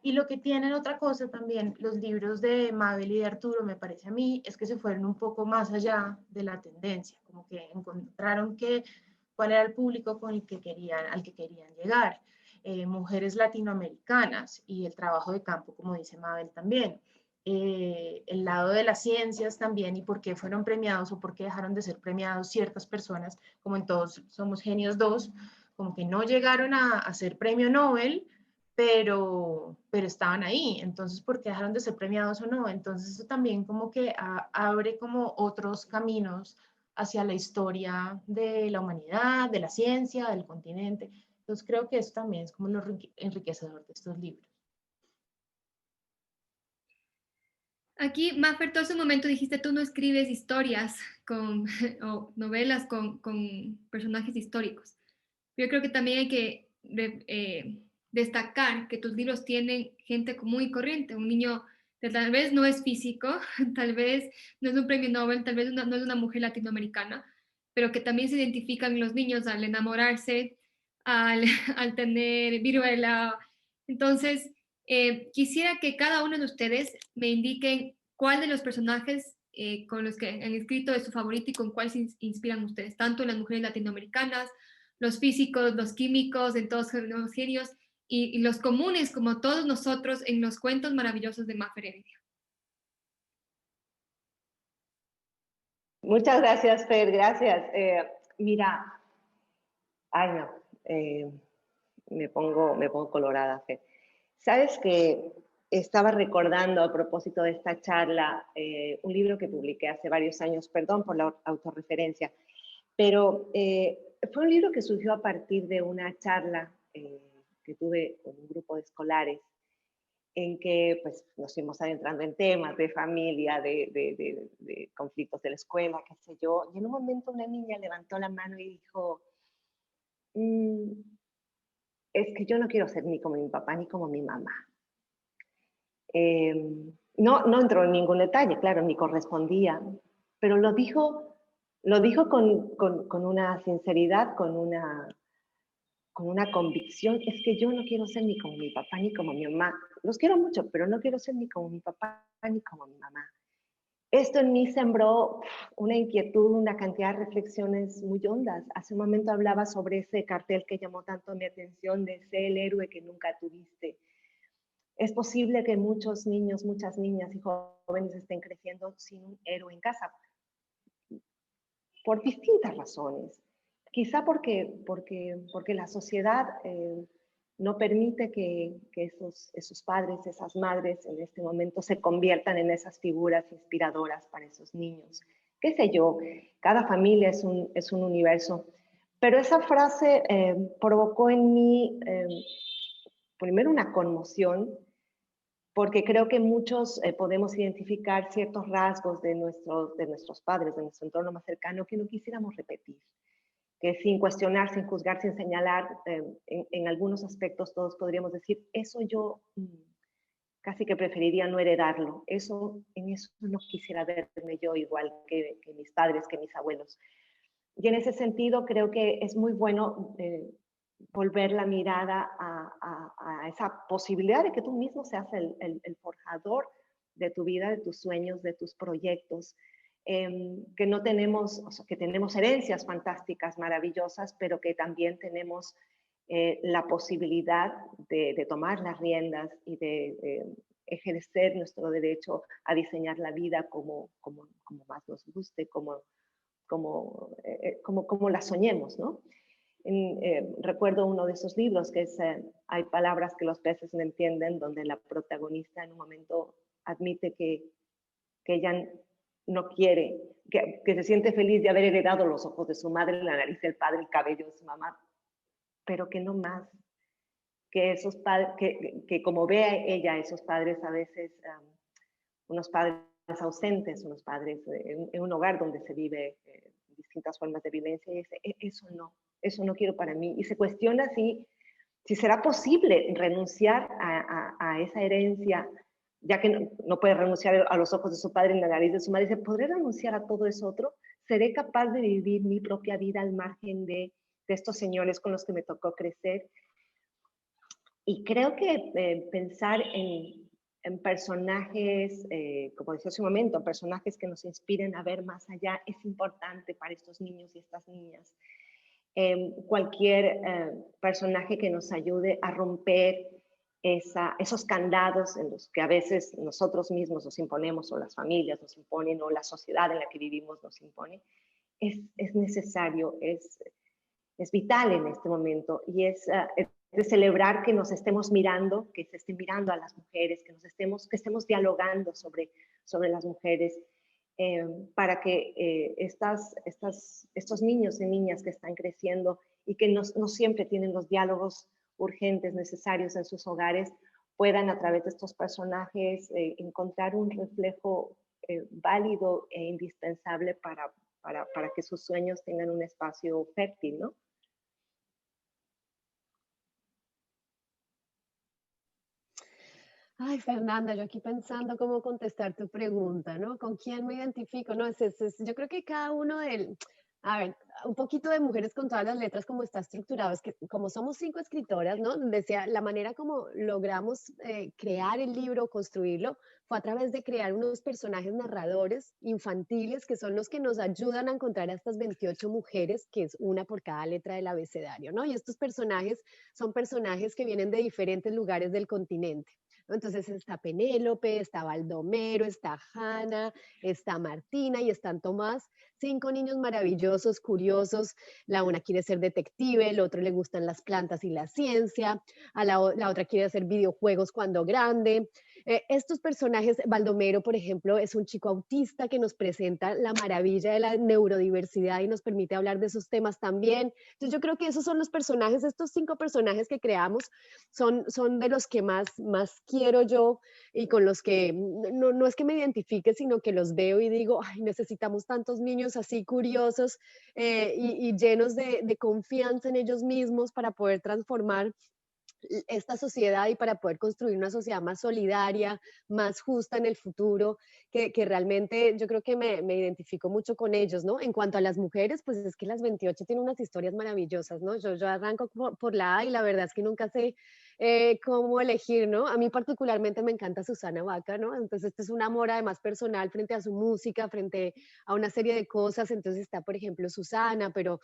Y lo que tienen otra cosa también, los libros de Mabel y de Arturo, me parece a mí, es que se fueron un poco más allá de la tendencia, como que encontraron cuál era el público al que querían llegar. Mujeres latinoamericanas y el trabajo de campo, como dice Mabel también. El lado de las ciencias también y por qué fueron premiados o por qué dejaron de ser premiados ciertas personas, como en Todos somos genios 2, como que no llegaron a ser premio Nobel, pero estaban ahí. Entonces, ¿por qué dejaron de ser premiados o no? Entonces, eso también como que abre como otros caminos hacia la historia de la humanidad, de la ciencia, del continente. Entonces, creo que eso también es como lo enriquecedor de estos libros. Aquí, Maffer, todo ese momento dijiste, tú no escribes historias o novelas con personajes históricos. Yo creo que también hay que destacar que tus libros tienen gente muy corriente, un niño que tal vez no es físico, tal vez no es un premio Nobel, tal vez no es una mujer latinoamericana, pero que también se identifican los niños al enamorarse, al tener viruela. Entonces, quisiera que cada uno de ustedes me indiquen cuál de los personajes con los que han escrito es su favorito y con cuál se inspiran ustedes, tanto en las mujeres latinoamericanas, los físicos, los químicos, en todos los genios y los comunes como todos nosotros en los cuentos maravillosos de Maffer Heredia. Muchas gracias, Fer, gracias. Mira, ay no, me pongo colorada, Fer. Sabes que estaba recordando a propósito de esta charla un libro que publiqué hace varios años, perdón por la autorreferencia, pero fue un libro que surgió a partir de una charla que tuve con un grupo de escolares en que pues, nos fuimos adentrando en temas de familia, de conflictos de la escuela, qué sé yo, y en un momento una niña levantó la mano y dijo, es que yo no quiero ser ni como mi papá ni como mi mamá. No entró en ningún detalle, claro, ni correspondía, pero lo dijo con una sinceridad, con una convicción. Es que yo no quiero ser ni como mi papá ni como mi mamá. Los quiero mucho, pero no quiero ser ni como mi papá ni como mi mamá. Esto en mí sembró una inquietud, una cantidad de reflexiones muy hondas. Hace un momento hablaba sobre ese cartel que llamó tanto mi atención de ser el héroe que nunca tuviste. Es posible que muchos niños, muchas niñas y jóvenes estén creciendo sin un héroe en casa, por distintas razones. Quizá porque la sociedad no permite que esos padres, esas madres en este momento se conviertan en esas figuras inspiradoras para esos niños. Qué sé yo, cada familia es un universo. Pero esa frase provocó en mí primero una conmoción, porque creo que muchos podemos identificar ciertos rasgos de nuestros padres, de nuestro entorno más cercano, que no quisiéramos repetir, que sin cuestionar, sin juzgar, sin señalar, en algunos aspectos todos podríamos decir, eso yo casi que preferiría no heredarlo, en eso no quisiera verme yo igual que mis padres, que mis abuelos. Y en ese sentido creo que es muy bueno volver la mirada a esa posibilidad de que tú mismo seas el forjador de tu vida, de tus sueños, de tus proyectos, que no tenemos, o sea, que tenemos herencias fantásticas, maravillosas, pero que también tenemos la posibilidad de tomar las riendas y de ejercer nuestro derecho a diseñar la vida como más nos guste, como la soñemos, ¿no? Recuerdo uno de esos libros que es Hay palabras que los peces no entienden, donde la protagonista en un momento admite que ella no quiere, que se siente feliz de haber heredado los ojos de su madre, la nariz del padre, el cabello de su mamá, pero que no más, que esos padres, que como ve ella esos padres a veces, unos padres ausentes, unos padres en un hogar donde se vive distintas formas de violencia, y dice, eso no quiero para mí. Y se cuestiona si será posible renunciar a esa herencia, ya que no puede renunciar a los ojos de su padre y la nariz de su madre. Dice, ¿podré renunciar a todo eso otro? ¿Seré capaz de vivir mi propia vida al margen de estos señores con los que me tocó crecer? Y creo que pensar en personajes, como decía hace un momento, personajes que nos inspiren a ver más allá es importante para estos niños y estas niñas. Cualquier personaje que nos ayude a romper esos candados en los que a veces nosotros mismos nos imponemos, o las familias nos imponen, o la sociedad en la que vivimos nos impone, es necesario, es vital en este momento, y es de celebrar que nos estemos mirando, que se estén mirando a las mujeres, que estemos dialogando sobre las mujeres, para que estos niños y niñas que están creciendo y que no siempre tienen los diálogos urgentes necesarios en sus hogares, puedan a través de estos personajes encontrar un reflejo válido e indispensable para que sus sueños tengan un espacio fértil, ¿no? Ay, Fernanda, yo aquí pensando cómo contestar tu pregunta, ¿no? ¿Con quién me identifico? No, yo creo que cada uno a ver, un poquito de Mujeres con todas las letras, como está estructurado, es que como somos 5 escritoras, ¿no? Decía, la manera como logramos crear el libro, construirlo, fue a través de crear unos personajes narradores infantiles que son los que nos ayudan a encontrar a estas 28 mujeres, que es una por cada letra del abecedario, ¿no? Y estos personajes son personajes que vienen de diferentes lugares del continente. Entonces está Penélope, está Baldomero, está Hanna, está Martina y están Tomás, 5 niños maravillosos, curiosos. La una quiere ser detective, el otro le gustan las plantas y la ciencia, la otra quiere hacer videojuegos cuando grande. Estos personajes, Baldomero, por ejemplo, es un chico autista que nos presenta la maravilla de la neurodiversidad y nos permite hablar de esos temas también. Entonces yo creo que esos son los personajes, estos 5 personajes que creamos son de los que más quiero yo y con los que no es que me identifique, sino que los veo y digo, ay, necesitamos tantos niños así curiosos y llenos de confianza en ellos mismos para poder transformar esta sociedad y para poder construir una sociedad más solidaria, más justa en el futuro, que realmente yo creo que me identifico mucho con ellos, ¿no? En cuanto a las mujeres, pues es que las 28 tienen unas historias maravillosas, ¿no? Yo arranco por la A y la verdad es que nunca sé cómo elegir, ¿no? A mí particularmente me encanta Susana Vaca, ¿no? Entonces este es un amor además personal frente a su música, frente a una serie de cosas, entonces está, por ejemplo, Susana, pero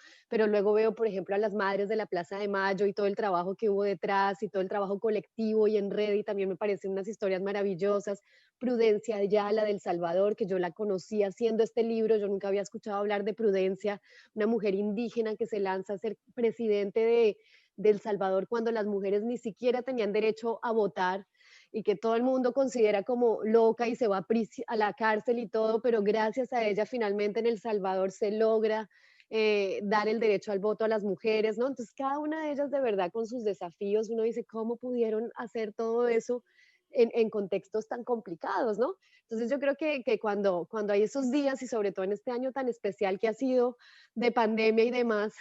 luego veo, por ejemplo, a las madres de la Plaza de Mayo y todo el trabajo que hubo detrás y todo el trabajo colectivo y en red y también me parecen unas historias maravillosas. Prudencia Ayala del Salvador, que yo la conocí haciendo este libro, yo nunca había escuchado hablar de Prudencia, una mujer indígena que se lanza a ser presidente de El Salvador cuando las mujeres ni siquiera tenían derecho a votar y que todo el mundo considera como loca y se va a la cárcel y todo, pero gracias a ella finalmente en El Salvador se logra dar el derecho al voto a las mujeres, ¿no? Entonces, cada una de ellas de verdad con sus desafíos, uno dice, ¿cómo pudieron hacer todo eso en contextos tan complicados, ¿no? Entonces, yo creo que cuando hay esos días y sobre todo en este año tan especial que ha sido de pandemia y demás,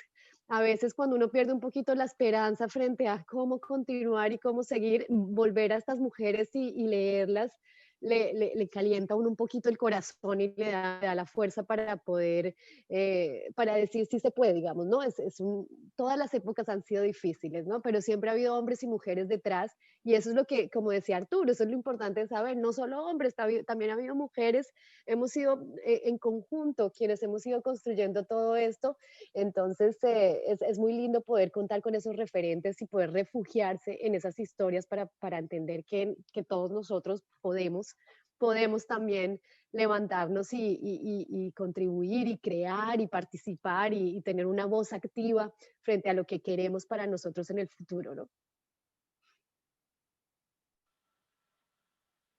a veces cuando uno pierde un poquito la esperanza frente a cómo continuar y cómo seguir, volver a estas mujeres y leerlas, le calienta a uno un poquito el corazón y le da la fuerza para poder, para decir si se puede, digamos, ¿no? Todas las épocas han sido difíciles, ¿no? Pero siempre ha habido hombres y mujeres detrás y eso es lo que, como decía Arturo, eso es lo importante de saber, no solo hombres, también ha habido mujeres, hemos sido en conjunto quienes hemos ido construyendo todo esto, entonces es muy lindo poder contar con esos referentes y poder refugiarse en esas historias para entender que todos nosotros podemos también levantarnos y contribuir y crear y participar y tener una voz activa frente a lo que queremos para nosotros en el futuro, ¿no?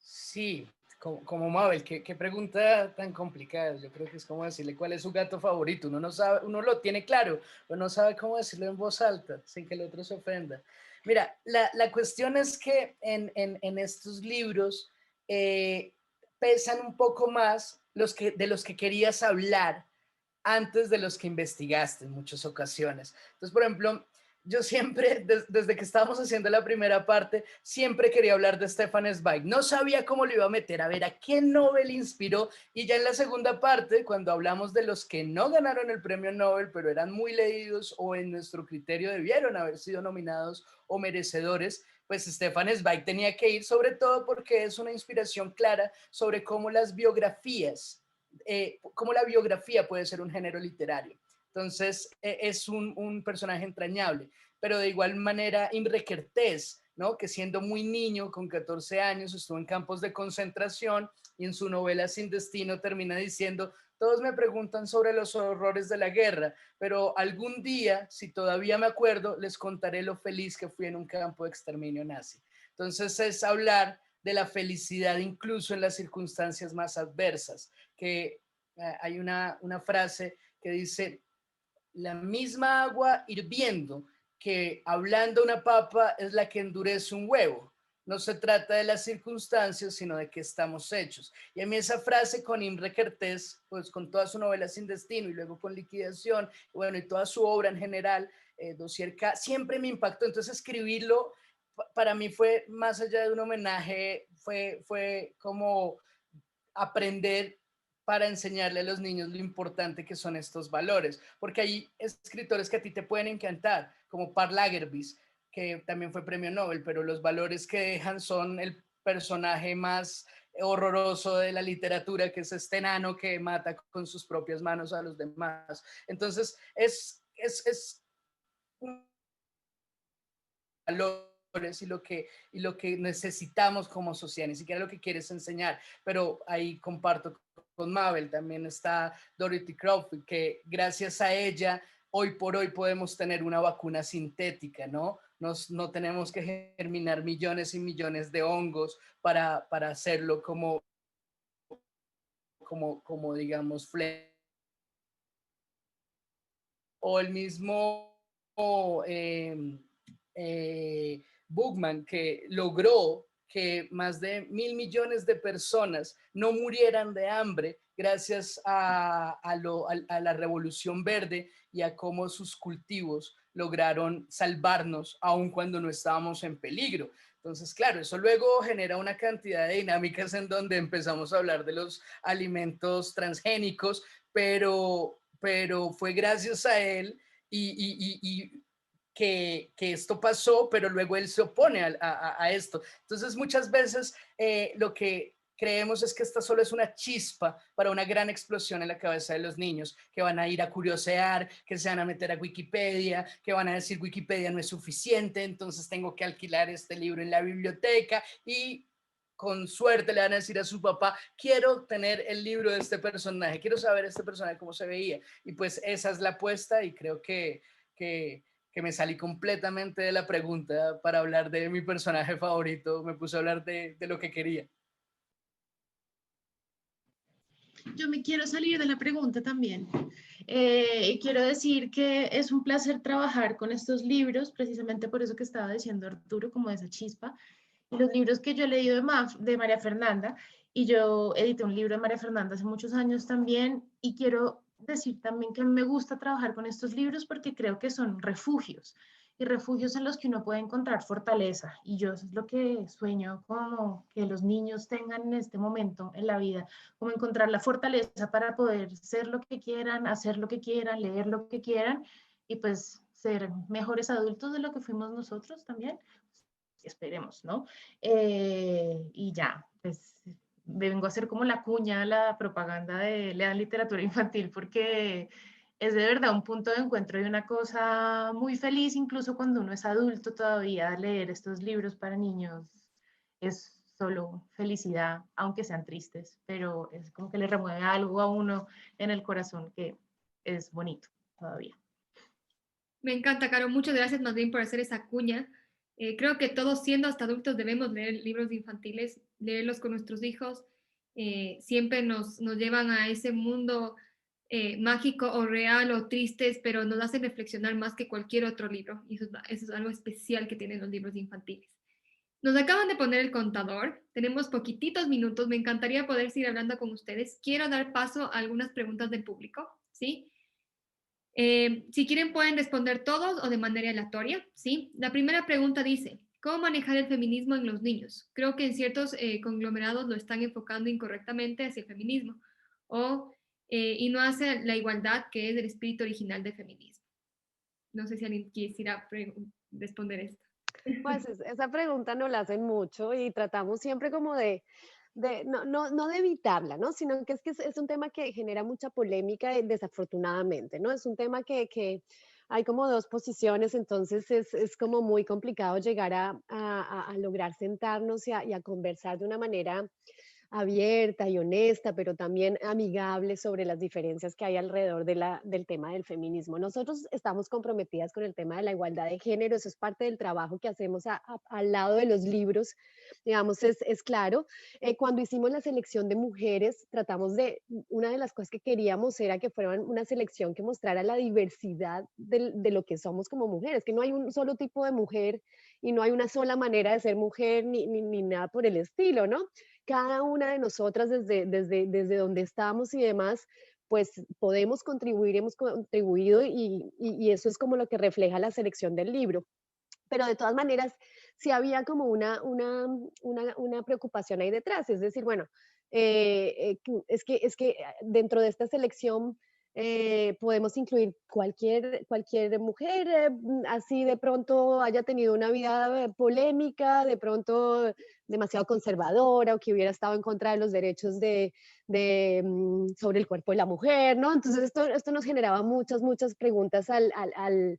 Sí, como Mabel, qué pregunta tan complicada. Yo creo que es como decirle cuál es su gato favorito. Uno no sabe, uno lo tiene claro, pero no sabe cómo decirlo en voz alta sin que el otro se ofenda. Mira, la cuestión es que en estos libros pesan un poco más de los que querías hablar antes de los que investigaste en muchas ocasiones. Entonces, por ejemplo, yo siempre, desde que estábamos haciendo la primera parte, siempre quería hablar de Stefan Zweig. No sabía cómo lo iba a meter, a ver a qué Nobel inspiró. Y ya en la segunda parte, cuando hablamos de los que no ganaron el premio Nobel, pero eran muy leídos o en nuestro criterio debieron haber sido nominados o merecedores, pues Stefan Zweig tenía que ir, sobre todo porque es una inspiración clara sobre cómo las biografías cómo la biografía puede ser un género literario. Entonces, es un personaje entrañable, pero de igual manera Imre Kertész, ¿no? Que siendo muy niño, con 14 años, estuvo en campos de concentración y en su novela Sin Destino termina diciendo, todos me preguntan sobre los horrores de la guerra, pero algún día, si todavía me acuerdo, les contaré lo feliz que fui en un campo de exterminio nazi. Entonces es hablar de la felicidad incluso en las circunstancias más adversas, que hay una frase que dice, la misma agua hirviendo que hablando una papa es la que endurece un huevo. No se trata de las circunstancias, sino de qué estamos hechos. Y a mí esa frase con Imre Kertész, pues con toda su novela Sin Destino y luego con Liquidación, bueno, y toda su obra en general, Dossier K, siempre me impactó. Entonces escribirlo para mí fue más allá de un homenaje, fue como aprender para enseñarle a los niños lo importante que son estos valores, porque hay escritores que a ti te pueden encantar, como Parl Lagervis, que también fue premio Nobel, pero los valores que dejan son el personaje más horroroso de la literatura, que es este enano que mata con sus propias manos a los demás. Entonces, es un valor y lo que necesitamos como sociedad, ni siquiera lo que quieres enseñar, pero ahí comparto con Mabel, también está Dorothy Crawford, que gracias a ella hoy por hoy podemos tener una vacuna sintética, ¿no? No tenemos que germinar millones y millones de hongos para hacerlo como digamos, o el mismo Bookman, que logró que más de 1.000 millones de personas no murieran de hambre gracias a la Revolución Verde y a cómo sus cultivos lograron salvarnos aun cuando no estábamos en peligro. Entonces, claro, eso luego genera una cantidad de dinámicas en donde empezamos a hablar de los alimentos transgénicos, pero fue gracias a él y que esto pasó, pero luego él se opone a esto. Entonces, muchas veces lo que creemos es que esta solo es una chispa para una gran explosión en la cabeza de los niños, que van a ir a curiosear, que se van a meter a Wikipedia, que van a decir Wikipedia no es suficiente, entonces tengo que alquilar este libro en la biblioteca y con suerte le van a decir a su papá, quiero tener el libro de este personaje, quiero saber este personaje cómo se veía. Y pues esa es la apuesta y creo que me salí completamente de la pregunta para hablar de mi personaje favorito, me puse a hablar de lo que quería. Yo me quiero salir de la pregunta también. Quiero decir que es un placer trabajar con estos libros, precisamente por eso que estaba diciendo Arturo, como esa chispa. Y los libros que yo he leído de María Fernanda, y yo edité un libro de María Fernanda hace muchos años también, y quiero decir también que me gusta trabajar con estos libros porque creo que son refugios, y refugios en los que uno puede encontrar fortaleza. Y yo eso es lo que sueño como que los niños tengan en este momento en la vida, como encontrar la fortaleza para poder ser lo que quieran, hacer lo que quieran, leer lo que quieran, y pues ser mejores adultos de lo que fuimos nosotros también. Esperemos, ¿no? Y ya, pues vengo a hacer como la cuña, la propaganda de lean literatura infantil, porque es de verdad un punto de encuentro y una cosa muy feliz, incluso cuando uno es adulto todavía, leer estos libros para niños es solo felicidad, aunque sean tristes, pero es como que le remueve algo a uno en el corazón que es bonito todavía. Me encanta, Caro. Muchas gracias más bien por hacer esa cuña. Creo que todos siendo hasta adultos debemos leer libros infantiles, leerlos con nuestros hijos. Siempre nos llevan a ese mundo mágico o real o tristes, pero nos hacen reflexionar más que cualquier otro libro. Y eso es algo especial que tienen los libros infantiles. Nos acaban de poner el contador. Tenemos poquititos minutos. Me encantaría poder seguir hablando con ustedes. Quiero dar paso a algunas preguntas del público, ¿sí? Si quieren pueden responder todos o de manera aleatoria, ¿sí? La primera pregunta dice, ¿cómo manejar el feminismo en los niños? Creo que en ciertos conglomerados lo están enfocando incorrectamente hacia el feminismo y no hacia la igualdad que es el espíritu original del feminismo. No sé si alguien quisiera responder esto. Pues esa pregunta nos la hacen mucho y tratamos siempre como no de evitarla, ¿no? Sino que es un tema que genera mucha polémica, desafortunadamente, ¿no? Es un tema que hay como dos posiciones, entonces es como muy complicado llegar a lograr sentarnos y a conversar de una manera abierta y honesta, pero también amigable sobre las diferencias que hay alrededor del tema del feminismo. Nosotros estamos comprometidas con el tema de la igualdad de género, eso es parte del trabajo que hacemos al lado de los libros, digamos, es claro. Cuando hicimos la selección de mujeres, una de las cosas que queríamos era que fuera una selección que mostrara la diversidad de lo que somos como mujeres, que no hay un solo tipo de mujer y no hay una sola manera de ser mujer ni nada por el estilo, ¿no? Cada una de nosotras desde donde estamos y demás, pues podemos contribuir, hemos contribuido y eso es como lo que refleja la selección del libro. Pero de todas maneras, sí había como una preocupación ahí detrás, es decir, bueno, es que dentro de esta selección podemos incluir cualquier mujer, así de pronto haya tenido una vida polémica, de pronto demasiado conservadora o que hubiera estado en contra de los derechos sobre el cuerpo de la mujer, ¿no? Entonces esto nos generaba muchas preguntas al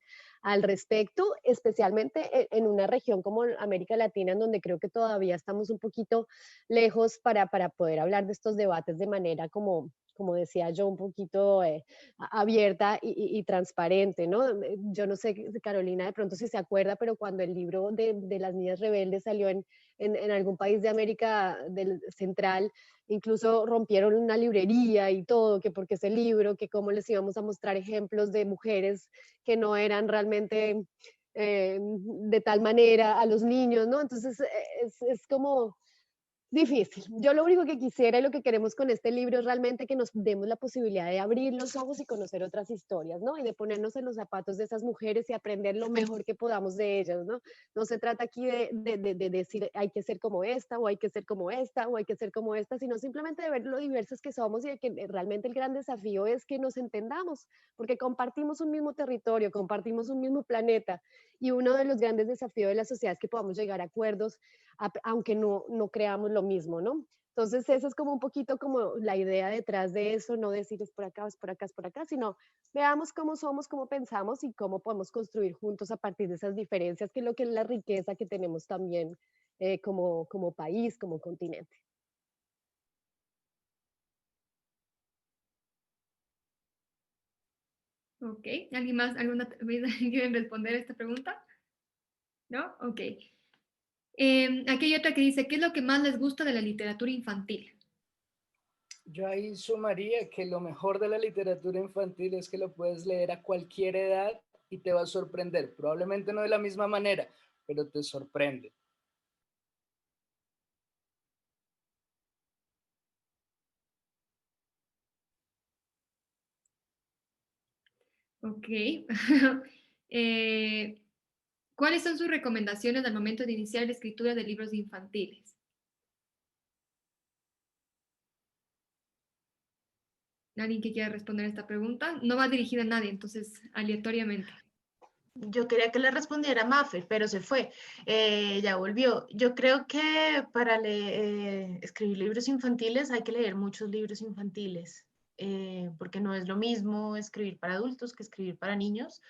respecto, especialmente en una región como América Latina, en donde creo que todavía estamos un poquito lejos para poder hablar de estos debates de manera como como decía yo, un poquito abierta y transparente, ¿no? Yo no sé, Carolina, de pronto si se acuerda, pero cuando el libro de las niñas rebeldes salió en algún país de América del Central, incluso rompieron una librería y todo, que porque ese libro, que cómo les íbamos a mostrar ejemplos de mujeres que no eran realmente de tal manera a los niños, ¿no? Entonces es como difícil. Yo lo único que quisiera y lo que queremos con este libro es realmente que nos demos la posibilidad de abrir los ojos y conocer otras historias, ¿no? Y de ponernos en los zapatos de esas mujeres y aprender lo mejor que podamos de ellas, ¿no? No se trata aquí de decir hay que ser como esta o hay que ser como esta o hay que ser como esta, sino simplemente de ver lo diversas que somos y de que realmente el gran desafío es que nos entendamos, porque compartimos un mismo territorio, compartimos un mismo planeta y uno de los grandes desafíos de la sociedad es que podamos llegar a acuerdos aunque no creamos lo mismo, ¿no? Entonces, esa es como un poquito como la idea detrás de eso, no decir es por acá, es por acá, es por acá, sino veamos cómo somos, cómo pensamos y cómo podemos construir juntos a partir de esas diferencias, que es lo que es la riqueza que tenemos también como país, como continente. Ok, ¿alguien más, alguna vez quieren responder esta pregunta? ¿No? Ok. Aquí hay otra que dice, ¿qué es lo que más les gusta de la literatura infantil? Yo ahí sumaría que lo mejor de la literatura infantil es que lo puedes leer a cualquier edad y te va a sorprender. Probablemente no de la misma manera, pero te sorprende. Ok. Eh, ¿Cuáles son sus recomendaciones al momento de iniciar la escritura de libros infantiles? ¿Alguien que quiera responder esta pregunta? No va dirigida a nadie, entonces aleatoriamente. Yo quería que le respondiera Mafe, pero se fue. Ya volvió. Yo creo que para escribir libros infantiles hay que leer muchos libros infantiles, porque no es lo mismo escribir para adultos que escribir para niños,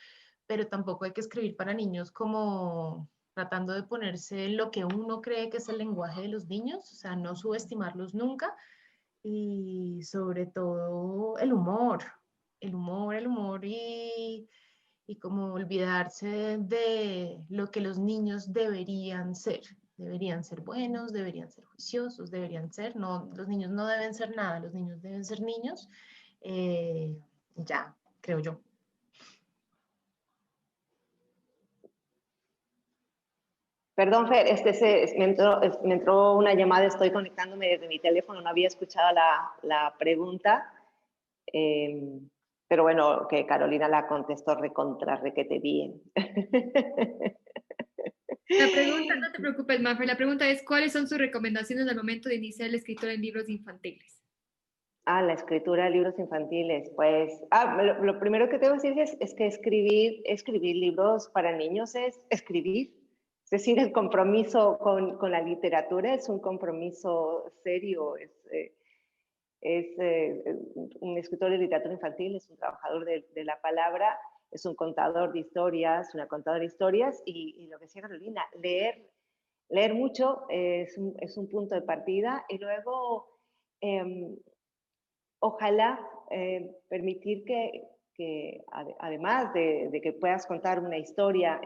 pero tampoco hay que escribir para niños como tratando de ponerse en lo que uno cree que es el lenguaje de los niños, o sea, no subestimarlos nunca y sobre todo el humor y como olvidarse de lo que los niños deberían ser. Deberían ser buenos, deberían ser juiciosos, deberían ser, no, los niños no deben ser nada, los niños deben ser niños, ya, creo yo. Perdón, Fer, me entró una llamada, estoy conectándome desde mi teléfono, no había escuchado la pregunta, pero bueno, que Carolina la contestó recontra, requete bien. La pregunta, no te preocupes, Mafer, la pregunta es, ¿cuáles son sus recomendaciones al momento de iniciar la escritura en libros infantiles? La escritura de libros infantiles. Pues, lo primero que tengo que decir es que escribir libros para niños es escribir. Es decir, el compromiso con la literatura es un compromiso serio. Un escritor de literatura infantil es un trabajador de la palabra, es un contador de historias, una contadora de historias. Y lo que decía Carolina, leer mucho es un punto de partida. Y luego ojalá permitir que además de que puedas contar una historia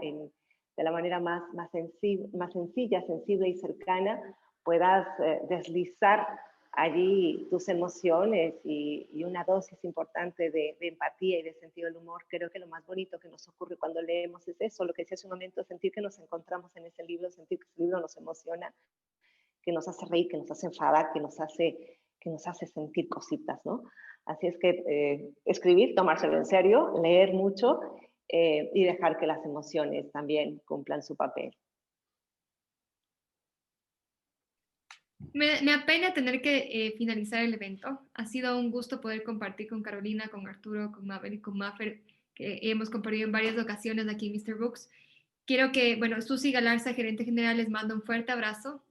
de la manera más sencilla, sensible y cercana, puedas deslizar allí tus emociones y una dosis importante de empatía y de sentido del humor. Creo que lo más bonito que nos ocurre cuando leemos es eso, lo que decía hace un momento, sentir que nos encontramos en ese libro, sentir que ese libro nos emociona, que nos hace reír, que nos hace enfadar, que nos hace sentir cositas, ¿no? Así es que escribir, tomárselo en serio, leer mucho y dejar que las emociones también cumplan su papel. Me apena tener que finalizar el evento. Ha sido un gusto poder compartir con Carolina, con Arturo, con Mabel y con Mafer, que hemos compartido en varias ocasiones aquí en Mr. Books. Quiero que, bueno, Susi Galarza, gerente general, les mando un fuerte abrazo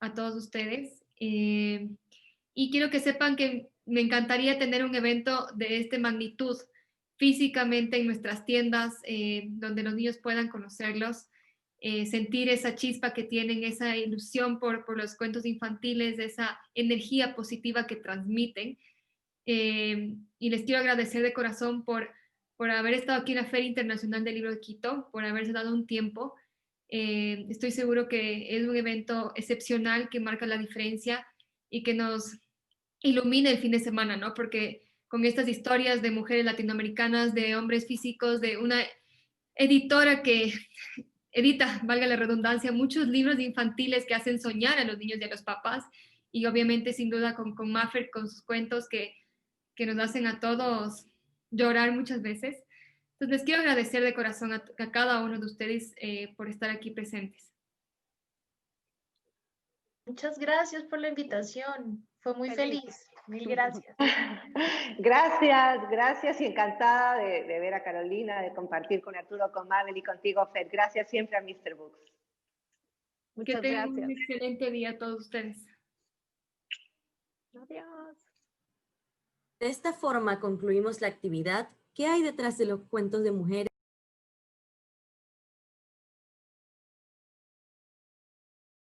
a todos ustedes. Y quiero que sepan que me encantaría tener un evento de esta magnitud físicamente en nuestras tiendas, donde los niños puedan conocerlos, sentir esa chispa que tienen, esa ilusión por los cuentos infantiles, esa energía positiva que transmiten. Y les quiero agradecer de corazón por haber estado aquí en la Feria Internacional del Libro de Quito, por haberse dado un tiempo. Estoy seguro que es un evento excepcional que marca la diferencia y que nos ilumina el fin de semana, ¿no? Porque con estas historias de mujeres latinoamericanas, de hombres físicos, de una editora que edita, valga la redundancia, muchos libros infantiles que hacen soñar a los niños y a los papás, y obviamente sin duda con Maffer, con sus cuentos que nos hacen a todos llorar muchas veces. Entonces les quiero agradecer de corazón a cada uno de ustedes por estar aquí presentes. Muchas gracias por la invitación. Fue muy feliz. Mil gracias. Gracias, gracias y encantada de ver a Carolina, de compartir con Arturo, con Mabel y contigo, Fer. Gracias siempre a Mr. Books. Que Muchas tengan un gracias. excelente día a todos ustedes. Adiós. De esta forma concluimos la actividad ¿Qué hay detrás de los cuentos de mujeres?